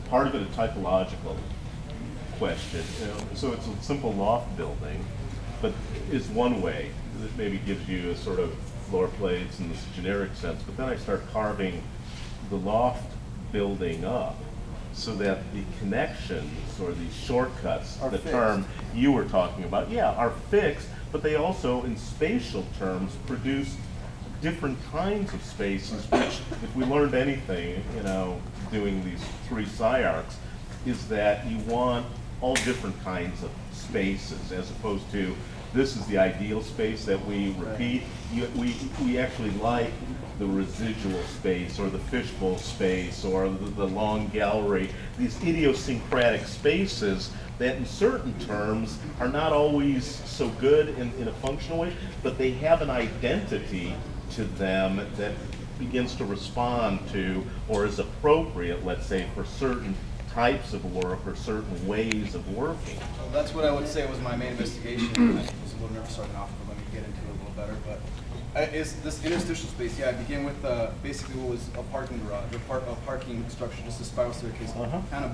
part of it a typological question. You know, so it's a simple loft building, but is one way that maybe gives you a sort of floor plates in this generic sense. But then I start carving the loft building up so that the connections or these shortcuts, Are the fixed. term you were talking about, yeah, are fixed, but they also, in spatial terms, produce different kinds of spaces, which, if we learned anything, you know, doing these 3 SciArcs, is that you want all different kinds of spaces, as opposed to this is the ideal space that we repeat. We actually like the residual space or the fishbowl space or the long gallery, these idiosyncratic spaces that in certain terms are not always so good in a functional way, but they have an identity to them that begins to respond to or is appropriate, let's say, for certain types of work or certain ways of working. Well, that's what I would say was my main investigation. I was a little nervous starting off, but let me get into it a little better. But is this interstitial space? Yeah, I began with basically what was a parking garage, a parking structure, just a spiral staircase, kind of